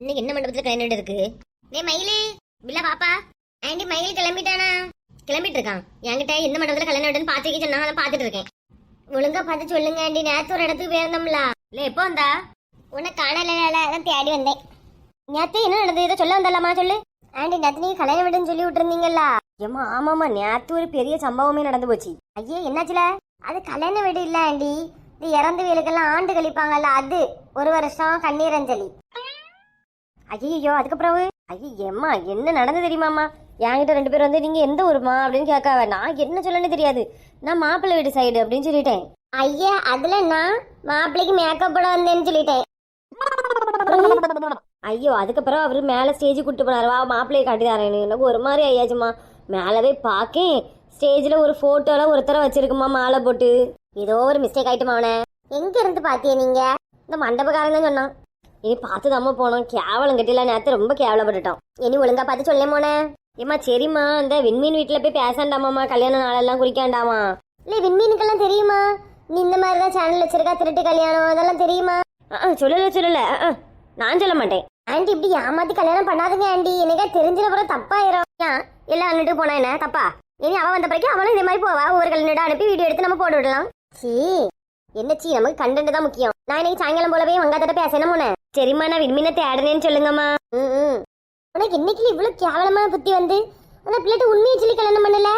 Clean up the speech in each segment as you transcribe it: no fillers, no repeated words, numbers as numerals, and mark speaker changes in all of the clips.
Speaker 1: இன்னைக்கு என்ன மண்டபத்துல கல்யாணம் இருக்கு? டேய் மயிலு, பில்ல பாப்பா. ஆண்டி மயில் கிளம்பிட்டானா? கிளம்பிட்டு இருக்கான். என்கிட்ட எந்த மண்டபத்துல கல்யாணம் இருக்குன்னு பாத்துக்க சொன்னாங்க, அதை பாத்துட்டு இருக்கேன். ஒழுங்கா பார்த்து சொல்லுங்க ஆண்டி. நேத்து ஒரு இடத்துக்கு போயிருந்தோம்ல. இல்ல எப்போ வந்தா? உன்னை காணல, அதான் தேடி வந்தேன். நேத்து என்ன நடந்தது? இதை சொல்ல வந்தலாமா? சொல்லு ஆண்டி. நேத்து நீங்க கல்யாணம் வீடுன்னு சொல்லி விட்டுருந்தீங்கல்ல? ஏமா ஆமாமா, நேத்து ஒரு பெரிய சம்பவமே நடந்து போச்சு. ஐயே என்னாச்சுல? அது கல்யாண வீடு இல்ல ஆண்டி, இது இறந்த வீடுக்கெல்லாம் ஆண்டு கழிப்பாங்கல்ல, அது 1 வருஷம் கண்ணீரஞ்சலி. ஐயோ அதுக்கப்புறம் ஐயம்மா என்ன நடந்து தெரியுமாம்மா? என்கிட்ட 2 பேர் வந்து நீங்க எந்த ஊருமா அப்படின்னு கேட்காவ. நான் என்ன சொல்லணும்னு தெரியாது. நான் மாப்பிள்ளை வீடு சைடு அப்படின்னு சொல்லிட்டேன். ஐயா அதுல நான் மாப்பிள்ளைக்கு மேக்கப் போட வந்தேன்னு சொல்லிட்டேன். ஐயோ அதுக்கப்புறம் அவரு மேல ஸ்டேஜ் கூட்டு போனாரு. வா மாப்பிள்ளையை காட்டிதாரேன்னு. எனக்கு ஒரு மாதிரி ஐயாச்சுமா. மேலவே பார்க்கேன் ஸ்டேஜ்ல ஒரு போட்டோல ஒருத்தர வச்சிருக்குமா மாலை போட்டு. ஏதோ ஒரு மிஸ்டேக் ஆயிட்டுமா. அவனை எங்க இருந்து பாத்திய நீங்க? இந்த மண்டபக்காரன் தான் சொன்னான். இனி பார்த்துதாம்மா போனோம். கேவலம் கட்டில நேரத்தை ரொம்ப கேவலப்பட்டுட்டோம். இனி ஒழுங்கா பார்த்து சொல்ல போனே. ஏமா சரிம்மா, இந்த விண்மீன் வீட்டுல போய் பேசாண்டாமாம்மா, கல்யாண நாளெல்லாம் குறிக்காண்டாமா. இல்ல விண்மீனுக்கெல்லாம் தெரியுமா நீ இந்த மாதிரிதான் சேனல் வச்சிருக்கா, திருட்டு கல்யாணம் அதெல்லாம் தெரியுமா? சொல்லல நான் சொல்ல மாட்டேன். ஆண்டி இப்படி ஏமாத்தி கல்யாணம் பண்ணாதுங்க ஆண்டி. எனக்கா தெரிஞ்சிட பிறகு தப்பாயிரும். எல்லாம் அண்ணிட்டு போனா என்ன தப்பா? இனி அவ வந்த பிறகு அவனும் இதே மாதிரி போவா. ஒரு கல்யாணம் அனுப்பி வீடியோ எடுத்து நம்ம போட்டு விடலாம். சீ என்னச்சி, நமக்கு கண்டென்ட் தான் முக்கியம். நான் இன்னைக்கு சாயங்காலம் போலவே வங்காத்தட்ட பேசணும் போனேன். சரிம்மா நான் விண்மீனை தேடுனேன்னு சொல்லுங்கம்மா. உனக்கு இன்னைக்கு இவ்வளவு கேவலமான புத்தி வந்து அந்த பிள்ளைட்டு உண்மையை சொல்லி கல்யாணம் பண்ணல.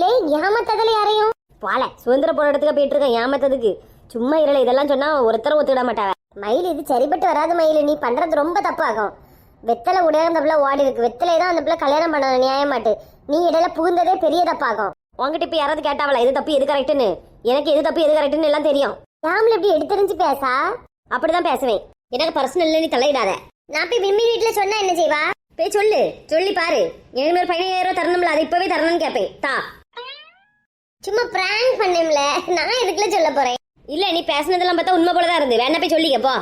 Speaker 1: லே ஏமாத்ததுல யாரையும் போல சுதந்திர போராட்டத்துக்கு போயிட்டு இருக்கேன். ஏமாத்ததுக்கு சும்மா இருல. இதெல்லாம் சொன்னா ஒருத்தரும் ஒத்துக்கிட மாட்டாவ. மயில் இது சரிப்பட்டு வராது மயில். நீ பண்றது ரொம்ப தப்பாகும். வெத்தலை உடைய அந்த பிள்ளை ஓடி இருக்கு. வெத்தலை தான் அந்த பிள்ளை கல்யாணம் பண்ணணும். நியாயமாட்டு நீ இடையில புகுந்ததே பெரிய தப்பாகும். உங்ககிட்ட இப்ப யாராவது கேட்டாவல எது தப்பு எது கரெக்டுன்னு? எனக்கு எது தப்பு எது கரெக்டுன்னு எல்லாம் தெரியும். யாமில் இப்படி எடுத்தறிஞ்சு பேசா? அப்படிதான் பேசுவேன். எனக்கு பர்சனல் நீ தலையிடாத. நான் போய் விம்மி வீட்டுல சொன்னா என்ன செய்வா? போய் சொல்லி பாரு. எனக்கு ஒரு 15,000 தரணும்ல, அது இப்பவே தரணும்னு கேட்பேன். தா சும்மா பிராங்க் பண்ணேம்ல, நான் எதுக்குள்ள சொல்ல போறேன். இல்ல நீ பேசினதெல்லாம் பார்த்தா உண்மை போலதான் இருந்து. வேணா போய் சொல்லிக்க போ.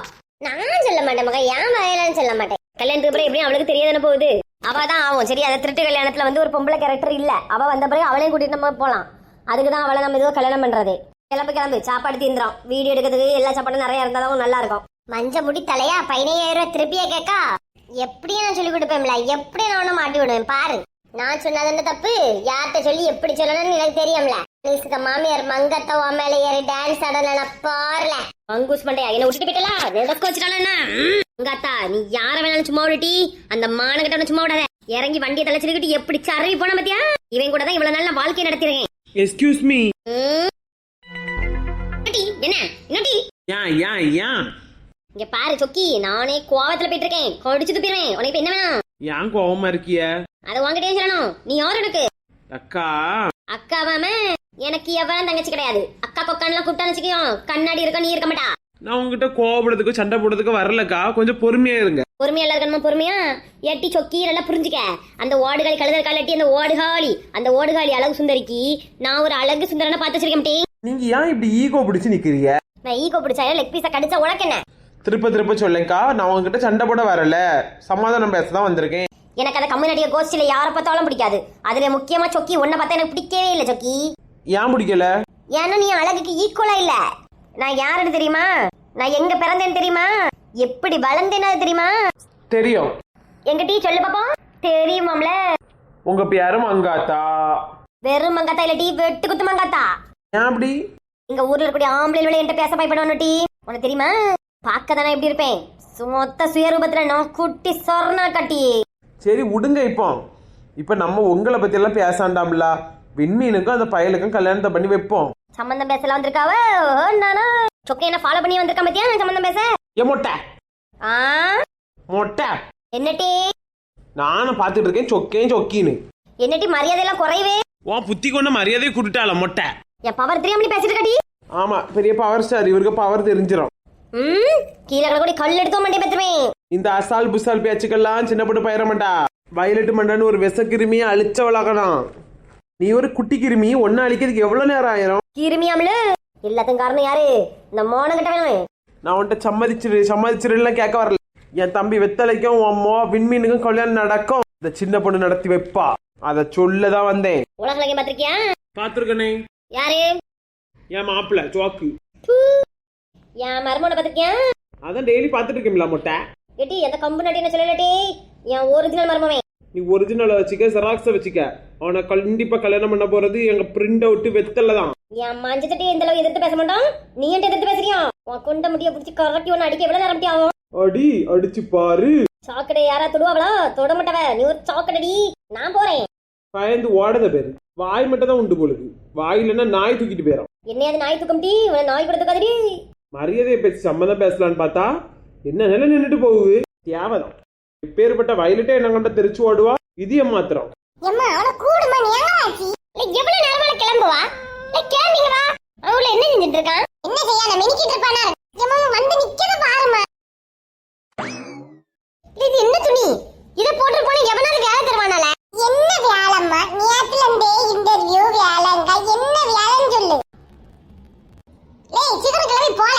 Speaker 1: நான் சொல்ல மாட்டேன் மகா, ஏன் வயலான்னு சொல்ல மாட்டேன். கல்யாணத்துக்கு அப்புறம் எப்படியும் அவளுக்கு தெரியாதானே போகுது. அவதான் ஆகும். சரி அதை திருட்டு கல்யாணத்துல வந்து ஒரு பொம்பளை கேரக்டர் இல்ல. அவ வந்த பிறகு அவளையும் கூட்டிட்டு நம்ம போலாம். அதுக்குதான் அவளை நம்ம இதுவோ கல்யாணம் பண்றது. கிளம்பு சாப்பாடு தீந்துரும். வீடியோ எடுக்கிறதுக்கு எல்லா சாப்பாடும் நிறைய இருந்தாலும் நல்லா இருக்கும். மஞ்ச முடி தலையா 15,000 திருப்பியா கேக்கா? எப்படியும் நான் சொல்லி கொடுப்பேன்ல. எப்படி நானும் மாட்டி விடுவேன் பாரு. நான் சொன்னது என்ன தப்பு? யார்கிட்ட சொல்லி எப்படி சொல்லணும்னு எனக்கு தெரியும்ல. மாமியார் மங்கத்த உன் மேல ஏறி டான்ஸ் ஆடல பாருல. மங்கூஸ் பண்டையா என்ன விட்டுட்டு போயிட்டலா? நெடக்க வச்சுட்டாளா? மங்காத்தா நீ யார வேணாலும் சும்மா விடுட்டி. அந்த மானகிட்ட சும்மா விடாத. இறங்கி வண்டியை தலைச்சிருக்கிட்டு எப்படி சரவி போன பத்தியா? இவன் கூட தான் இவ்வளவு நாள் வாழ்க்கை நடத்திருக்கேன்.
Speaker 2: Excuse me.
Speaker 1: என்ன என்னடி? இங்க பாரு சொக்கி, நானே கோவத்துல போயிட்டு இருக்கேன். கொடிச்சு துப்பிடுவேன். உனக்கு என்ன வேணும்?
Speaker 2: ஏன் கோவமா இருக்கிய?
Speaker 1: அத உன்கிட்டே சொல்லணும். நீ யார் எனக்கு?
Speaker 2: அக்கா.
Speaker 1: அக்காவாம எனக்கு எவன் தங்கச்சி கிடையாது. அக்கா கொக்கான்லாம் கூப்பிட்டான்னு வச்சுக்கோ, கண்ணாடி இருக்க நீ இருக்க மாட்டா.
Speaker 2: நான் உங்ககிட்ட கோவப்படுறதுக்கு சண்டை போடுறதுக்கு வரலக்கா, கொஞ்சம் பொறுமையா இருங்க.
Speaker 1: பொறுமையா இருக்கணுமா? பொறுமையா எட்டி சொக்கி நல்லா புரிஞ்சுக்க. அந்த ஓடுகாலி கழுதல் காலட்டி அந்த ஓடுகாலி அழகு சுந்தரிக்கு நான் ஒரு அழகு சுந்தரனை பார்த்து வச்சிருக்கேன்.
Speaker 2: நீங்க ஏன் இப்படி ஈகோ பிடிச்சு நிக்கிறீங்க?
Speaker 1: நான் ஈகோ பிடிச்சா லெக் பீஸ கடிச்சா உனக்கு என்ன?
Speaker 2: திருப்ப சொல்லேங்கா, நான் உங்ககிட்ட சண்டை போட வரல, சமாதானம் பேசதான் வந்திருக்கேன்.
Speaker 1: எனக்கு அந்த கம்யூனிட்டிய கோஷ்டில யாரை பார்த்தாலும் பிடிக்காது. அதுல முக்கியமா சொக்கி உன்னை பார்த்தா எனக்கு பிடிக்கவே இல்லை. சொக்கி
Speaker 2: ஏன் பிடிக்கல?
Speaker 1: ஏன்னா நீ அழகுக்கு ஈக்குவலா இல்ல. நான் யாருன்னு தெரியுமா? நான் எங்க பிறந்தேன்னு தெரியுமா? எப்படி வளர்ந்தேன்னு தெரியுமா?
Speaker 2: தெரியும்.
Speaker 1: எங்க டீ சொல்லு பாப்போம். தெரியுமாம்ல.
Speaker 2: உங்க பேரு மங்காத்தா.
Speaker 1: வெறும் மங்காத்தா இல்ல டீ, வெட்டு குத்து மங்காத்தா.
Speaker 2: ஏன் அப்படி?
Speaker 1: எங்க ஊர்ல இருக்கக்கூடிய ஆம்பளை என்கிட்ட பேச பயப்படணும் டீ. உனக்கு தெரியுமா? பார்க்கதானே எப்படி இருப்பேன்? மொத்த சுயரூபத்துல நான் குட்டி சொர்ணா கட்டி.
Speaker 2: சரி விடுங்க. இப்ப நம்ம உங்களை பத்தி எல்லாம் பேசாண்டாம்ல. விண்மீனுக்கும் அந்த பயலுக்கும் கல்யாணத்தை பண்ணி வைப்போம்.
Speaker 1: சம்பந்தம் பேசலாம் வந்திருக்காவ. நானா சொக்கை என்ன ஃபாலோ பண்ணி வந்திருக்கா பத்தியா? நான் சம்பந்தம் பேச
Speaker 2: மொட்டை
Speaker 1: என்னட்டி?
Speaker 2: நானும் பாத்துட்டு இருக்கேன் சொக்கின்னு.
Speaker 1: என்னட்டி மரியாதை எல்லாம் குறைவே?
Speaker 2: உன் புத்தி கொண்ட மரியாதையை கூட்டுட்டால மொட்டை.
Speaker 1: என் பவர் தெரியாம பேசிட்டு கட்டி.
Speaker 2: ஆமா பெரிய பவர் ஸ்டார். இவருக்கு பவர் தெரிஞ்சிடும்.
Speaker 1: கீழே கூட கல் எடுக்க மாட்டேன் பெற்றுவேன்.
Speaker 2: இந்த அசால் புசால் பேச்சுக்கெல்லாம் சின்ன போட்டு பயிர மாட்டா. வயலட் மண்டான்னு ஒரு விஷ கிருமியை அழிச்சவளாகணும். நீ ஒரு குட்டி கிருமி, ஒன்னு அழிக்கிறதுக்கு எவ்வளவு நேரம் ஆயிரும்?
Speaker 1: கிருமியாமல எல்லாத்துக்கும் காரணம் யாரு? இந்த மோனகிட்ட வேணும்.
Speaker 2: நான் உன்கிட்ட சம்மதிச்சிருலாம் கேட்க வரல. என் தம்பி வெத்தலைக்கும் விண்மீனுக்கும் கல்யாணம் நடக்கும். இந்த சின்ன பொண்ணு நடத்தி வைப்பா. அத சொல்லதான் வந்தேன்.
Speaker 1: உலகம் பாத்திருக்கியா?
Speaker 2: பாத்துருக்கனே.
Speaker 1: யாரு?
Speaker 2: என் மாப்பிள்ள ஜோக்கு.
Speaker 1: என் மருமோட பாத்திருக்கியா?
Speaker 2: அதான் டெய்லி பாத்துட்டு இருக்கேன்ல மொட்டை.
Speaker 1: ஏட்டி அந்த கம்பு நட்டி என்ன சொல்லலட்டி என் ஒரிஜினல் மருமவன்.
Speaker 2: நீ ஒரிஜினலை வச்சுக்க, ஜெராக்ஸை வச்சுக்க. அவனை கண்டிப்பா கல்யாணம் பண்ண போறது எங்க பிரிண்ட் அவுட் வெத்தல தான்.
Speaker 1: என் மஞ்ச சட்டி இந்த அளவு எதிர்த்து பேச மாட்டான். நீ என்கிட்ட எதிர்த்து பேசுறியா? உன் கொண்ட முடிய பிடிச்சி கரக்கி ஒன்னு அடிக்க எவ்வளவு நேரம் ஆகும்?
Speaker 2: அடி அடிச்சு பாரு.
Speaker 1: சாக்கடை யாரா தொடுவாங்களா? தொட மாட்டவ. நீ ஒரு சாக்கடடி. நான் போறேன்.
Speaker 2: பயந்து ஓடத பேரு. வாய் மட்டும் தான் உண்டு போலுது. வாயிலன்னா நாய் தூக்கிட்டு போயிடும்.
Speaker 1: என்னையாவது நாய் தூக்கம் டீ? உன நாய் கூட தூக்காதடி.
Speaker 2: மரியாதையை பேசி சம்மந்தம் பேசலான்னு பார்த்தா என்ன நிலை நின்றுட்டு போகுது. தேவைதான். எப்பேற்பட்ட வயலட்டே என்ன கண்ட தெரிச்சு ஓடுவா. இது மாத்திரம்
Speaker 1: எம்மா அவள கூடுமா ஞானவாச்சி. எவ்வளவு நேரமா கிளம்புவா? கேமிங்க வா. அவள என்ன செஞ்சிட்டு இருக்கான்? என்ன செய்யாத மினிக்கிட்டு இருப்பானா? எம்மா வந்து நிக்கத பாருமா. இது என்ன துணி? இத போட்டு போனா எவனால வேலை தருவானால? என்ன வேலைம்மா? நேத்துல இருந்தே இன்டர்வியூ வேலைங்க. என்ன வேலைன்னு சொல்லு. ஏய் சீக்கிரம் கிளம்பி போல.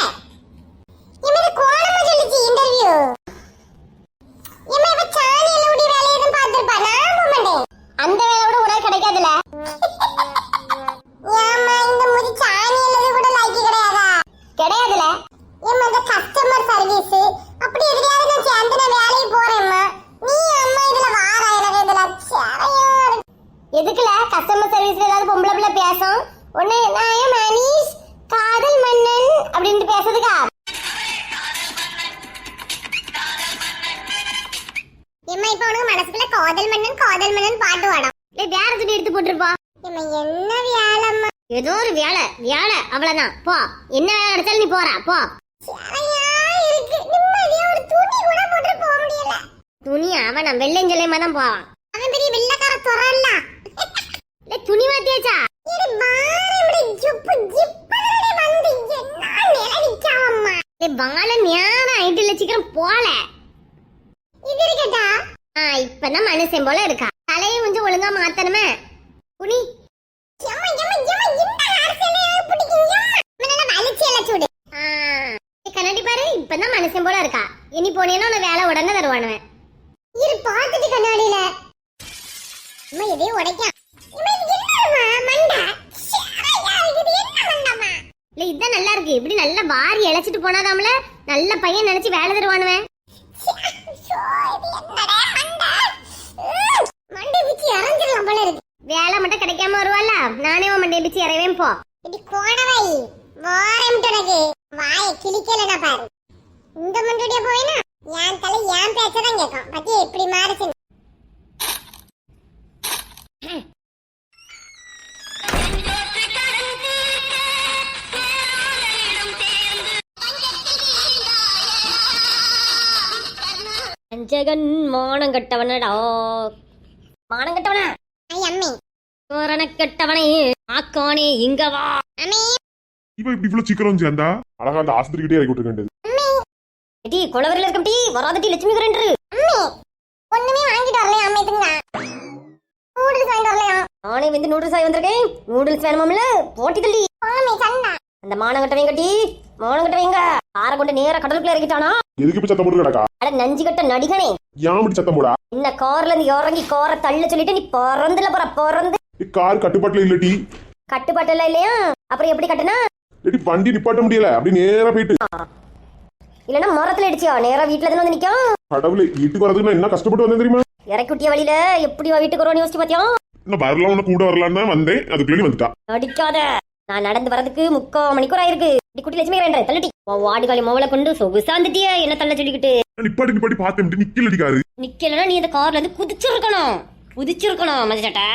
Speaker 1: இவன் கோணமா சொல்லிச்சு இன்டர்வியூ. இவன் இவ சாணியில ஊடி வேலை எதுவும் பார்த்திருப்பா. நான் போக மாட்டேன். அந்த வேலை கூட உனக்கு கிடைக்காதுல. ஏம்மா இந்த முடி சாணியில கூட லாய்க்கு கிடையாதா? கிடையாதுல. ஏம்மா இந்த கஸ்டமர் சர்வீஸ் அப்படி எதுலயாவது நான் சேர்ந்து நான் வேலைக்கு போறேம்மா. நீ அம்மா இதுல வாரா எனக்கு இதுல சரியா இருக்கு. எதுக்குல கஸ்டமர் சர்வீஸ்ல ஏதாவது பொம்பளை பிள்ளை பேசும்? உன்னை நான் ஏன் மனிஷ் காதல் மன்னன் அப்படின்ட்டு பேசுறதுக்கா? எம்மா இப்ப உனக்கு மனசுக்குள்ள காதல் மன்னன் பாட்டு வாடும். இல்லை வேற துணி எடுத்து போட்டுருப்பா. எம்மா என்ன வேலைம்மா? ஏதோ ஒரு வேலை அவ்வளவுதான். போ. என்ன வேலை கிடைச்சாலும் நீ போறா போ. துணி அவன் நான் வெள்ளஞ்சலையமா தான் போவான். அவன் பெரிய வெள்ளக்கார துறல்ல. இல்ல துணி மாத்தியாச்சா? சீக்கிரம் போல. இது இருக்கட்டா? இப்பதான் மனுஷன் போல இருக்கா. தலையை கொஞ்சம் ஒழுங்கா மாத்தணுமே. துணி கண்ணாடி பாரு. இப்பதான் மனுஷன் போல இருக்கா. இனி போனேன்னா உன வேலை உடனே தருவானுவன். இரு பாத்துட்டு கண்ணாடியில. அம்மா இதே உடைக்கா. இல்ல இதான் நல்லா இருக்கு. இப்படி நல்லா வாரி இழைச்சிட்டு போனாதாம்ல நல்ல பையன் நினைச்சு வேலை தருவானுவன். வேலை மட்டும் கிடைக்காம வருவால. நானே உன் மண்டைய பிச்சு இறவேன் போ. வாய கிளிக்கலடா பாரு. இந்த மண்டடியா போயினா என் தலை என் பேச்சதான் கேட்கும். பத்தி எப்படி மாறுச்சு. ஜெகன் மானங்கட்டவனடா. மானங்கட்டவனா? அம்மி கெட்டவனே ஆக்கானே இங்க வா. அம்மி
Speaker 3: இவ இப்படி இவ்வளவு சீக்கிரம் சேர்ந்தா அழகா அந்த ஆஸ்பத்திரி கிட்டே இறக்கி விட்டு வேண்டியது.
Speaker 1: டீ கொலவரில இருக்கும் டீ வராத டீ லட்சுமி கரண்டரு. அம்மி ஒண்ணுமே வாங்கிட்டு வரலையா? அம்மி இதுங்க நூடுல்ஸ் வாங்கிட்டு வரலையா? நானே வந்து நூடுல்ஸ் வாங்கி வந்திருக்கேன். நூடுல்ஸ் வேணுமாம்ல போட்டி தள்ளி. அம்மி சண்டா அந்த மானங்கட்டவங்க கட்டி மானங்கட்டவங்க காரை கொண்டு நேரா கடலுக்குள்ள இறக்கிட்டானா?
Speaker 3: எதுக்கு இப்ப சத்தம் போட்டு கிடக்கா?
Speaker 1: அட நஞ்சு கட்ட நடிகனே
Speaker 3: ஏன் இப்படி சத்தம் போடா?
Speaker 1: இந்த கார்ல இருந்து இறங்கி காரை தள்ள சொல்லிட்டு நீ பறந்துல போற. பறந்து
Speaker 3: கார் கட்டுப்பாட்டுல இல்லட்டி.
Speaker 1: கட்டுப்பாட்டுல இல்லையா? அப்புறம் எப்படி கட்டுனா?
Speaker 3: வண்டி நிப்பாட்ட முடியல. அப்படி நேரா போயிட்டு
Speaker 1: இல்லன்னா மரத்துல அடிச்சியா நேரா வீட்டுல தானே வந்து நிக்கும்.
Speaker 3: கடவுளே வீட்டுக்கு வரதுக்கு நான் என்ன கஷ்டப்பட்டு வந்தேன் தெரியுமா?
Speaker 1: இறக்கி விட்டிய வழியில எப்படி வீட்டுக்கு வருவான்னு யோசிச்சு பாத்தியா?
Speaker 3: நான் வரலாம் உனக்கு கூட வரலான்னு தான் வந்தேன். அதுக்குள்ளே வந்துட்டா.
Speaker 1: அடிக்காத. நான் நடந்து வரதுக்கு 3/4 மணிக்கூர் ஆயிருக்கு. குட்டி லட்சுமி கரண்டர் தள்ளட்டி வாடிகாலி மோவலை கொண்டு சொகுசாந்துட்டியா என்ன தள்ள சொல்லிக்கிட்டு.
Speaker 3: நிப்பாட்டி பார்த்தேன் நிக்கல் அடிக்காரு.
Speaker 1: நிக்கலன்னா நீ அந்த கார்ல இருந்து குதிச்சிருக்கணும் மதிச்சாட்டா.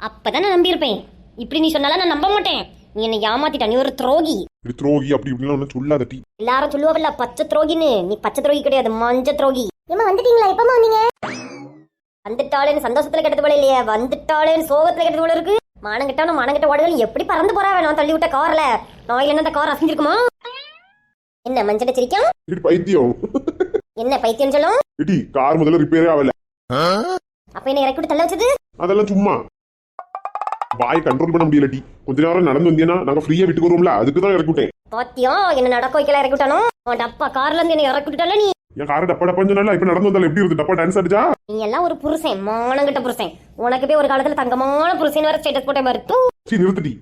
Speaker 1: அப்பதான் நான் நம்பி இருப்பேன். இப்படி நீ சொன்னாலும் நான் நம்ப மாட்டேன். நீ என்ன ஏமாத்திட்ட. நீ ஒரு துரோகி.
Speaker 3: துரோகி அப்படி இப்படின்னு ஒன்னும் சொல்லாத டீ.
Speaker 1: எல்லாரும் சொல்லுவாங்கல்ல பச்சை துரோகின்னு. நீ பச்சை துரோகி கிடையாது, மஞ்ச துரோகி. ஏமா வந்துட்டீங்களா? எப்பமா வந்தீங்க? வந்துட்டாளேன்னு சந்தோஷத்துல கெட்டது போல இல்லையா? வந்துட்டாளேன்னு சோகத்துல கெட்டது போல இருக்கு. மானங்கிட்ட ஓடுகள் எப்படி பறந்து போறா? வேணும் தள்ளி விட்ட கார்ல நாயில என்ன அந்த கார் அசைஞ்சிருக்குமா? என்ன மஞ்சட்ட சிரிக்கும்?
Speaker 3: பைத்தியம்.
Speaker 1: என்ன பைத்தியம் சொல்லும்?
Speaker 3: கார் முதல்ல ரிப்பேரே ஆகல.
Speaker 1: அப்ப என்ன இறக்கி விட்டு தள்ள வச்சது?
Speaker 3: அதெல்லாம் சும்மா வாய் கண்ட்ரோல் பண்ண முடியல டி. கொஞ்ச நேரம் நடந்து வந்தீங்கன்னா நாங்க ஃப்ரீயா வீட்டுக்கு வருவோம்ல, அதுக்கு தான் இறக்கி விட்டேன்.
Speaker 1: பாத்தியா என்ன நடக்க வைக்கல இறக்கி விட்டானோ? உன் டப்பா கார்ல இருந்து என்ன இறக்கி விட்டால நீ.
Speaker 3: என் கார் டப்பான்னு சொன்னால இப்ப நடந்து வந்தால எப்படி இருக்கு? டப்பா டான்ஸ் அடிச்சா?
Speaker 1: நீ எல்லாம் ஒரு புருஷன், மானங்கிட்ட புருஷன். உனக்கு போய் ஒரு காலத்துல தங்கமான புருஷன் வர ஸ்டேட்டஸ் போட்ட மாதிரி தூ.
Speaker 3: சீ நிறுத்திட்டி.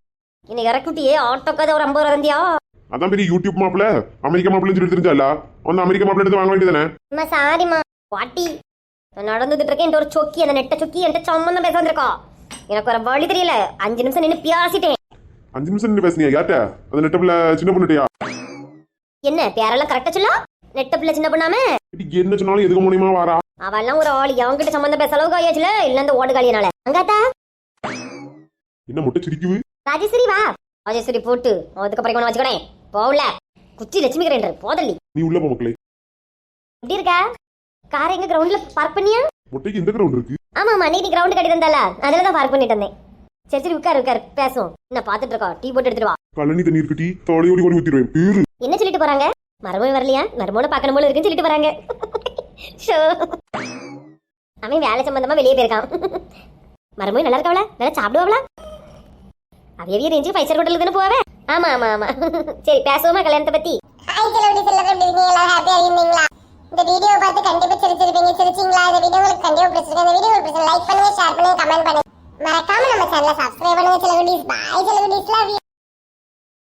Speaker 1: என்ன இறக்கி விட்டியே ஆட்டோக்காத ஒரு 50 ரூபா தந்தியா?
Speaker 3: அதான் பெரிய யூடியூப் மாப்பிள அமெரிக்கா மாப்பிள்ளைன்னு சொல்லி தெரிஞ்சால வந்து அமெரிக்கா மாப்பிள்ள எடுத்து வாங்க வேண்டியதானே.
Speaker 1: அம்மா சாரிம்மா பாட்டி, நான் நடந்துட்டு இருக்கேன். என்கிட்ட ஒரு சொக்கி, அந்த நெட்ட சொக்கி என்கிட்ட சம்மந்தம் பேச வந்திருக்கா. எனக்கு ஒரு வழி தெரியல, 5 நிமிஷம் நின்று பியாசிட்டேன்.
Speaker 3: 5 நிமிஷம் நின்று பேசுனியா யார்ட்ட? அந்த நெட்ட பிள்ளை சின்ன பொண்ணுட்டியா?
Speaker 1: என்ன பேரெல்லாம் கரெக்டா சொல்ல? நெட்ட பிள்ளை சின்ன பொண்ணாம
Speaker 3: என்ன சொன்னாலும் எதுக்கு மூலியமா வாரா?
Speaker 1: அவெல்லாம் ஒரு ஆள், அவங்கிட்ட சம்மந்தம் பேச அளவுக்கு ஆயாச்சுல. இல்ல இந்த ஓடுகாலியனால. அங்காத்தா
Speaker 3: என்ன முட்டை சிரிக்குது?
Speaker 1: ராஜேஸ்வரி வா. ராஜேஸ்வரி போட்டு அதுக்கப்புறம் இவனை வச்சுக்கிறேன். போகல குச்சி லட்சுமி கிரைண்டர் போதல்லி.
Speaker 3: நீ உள்ள போ மக்களே.
Speaker 1: எப்படி இருக்கா? காரை எங்க கிரவுண்ட்ல பார்க் பண்ணியா?
Speaker 3: முட்டைக்கு இந்த கிரவுண்ட் இருக்கு.
Speaker 1: ஆமா ஆமா, நீ கிரவுண்ட் கட்டி தந்தால அதுல தான் பார்க் பண்ணிட்டு வந்தேன். சரி சரி உட்காரு உட்காரு பேசுவோம். என்ன பாத்துட்டு இருக்கா? டீ போட்டு எடுத்துட்டு வா.
Speaker 3: கழனி தண்ணி இருக்கு, டீ தோலையோடி ஓடி ஊத்திடுவேன். பேரு
Speaker 1: என்ன சொல்லிட்டு போறாங்க? மருமகன் வரலையா? மருமகனை பார்க்கணும் போல இருக்குன்னு சொல்லிட்டு போறாங்க. ஷோ. அவன் வேலை சம்பந்தமா வெளியே போயிருக்கான். மருமகன் நல்லா இருக்காவளா? நல்லா சாப்பிடுவாங்களா? அவைய ரேஞ்சு 5 ஸ்டார் ஹோட்டலுக்கு தானே போவே. ஆமா ஆமா ஆமா. சரி பேசுவோமா கல்யாணத்தை பத்தி?
Speaker 4: ஹாய் செலவுடி செல்லற எப்படி இருக்கீங்க? எல்லாரும் ஹாப்பியா இருக்கீங்களா? இந்த வீடியோ பார்த்து கண்டிப்பா சிரிச்சிருப்பீங்க. சிரிச்சீங்களா? இந்த வீடியோ உங்களுக்கு கண்டிப்பா பிடிச்சிருக்கு. இந்த வீடியோ உங்களுக்கு லைக் பண்ணுங்க, ஷேர் பண்ணுங்க, கமெண்ட் பண்ணுங்க. மறக்காம நம்ம சேனலை சப்ஸ்கிரைப் பண்ணுங்க செலவுடிஸ். பை செலவுடிஸ், லவ் யூ.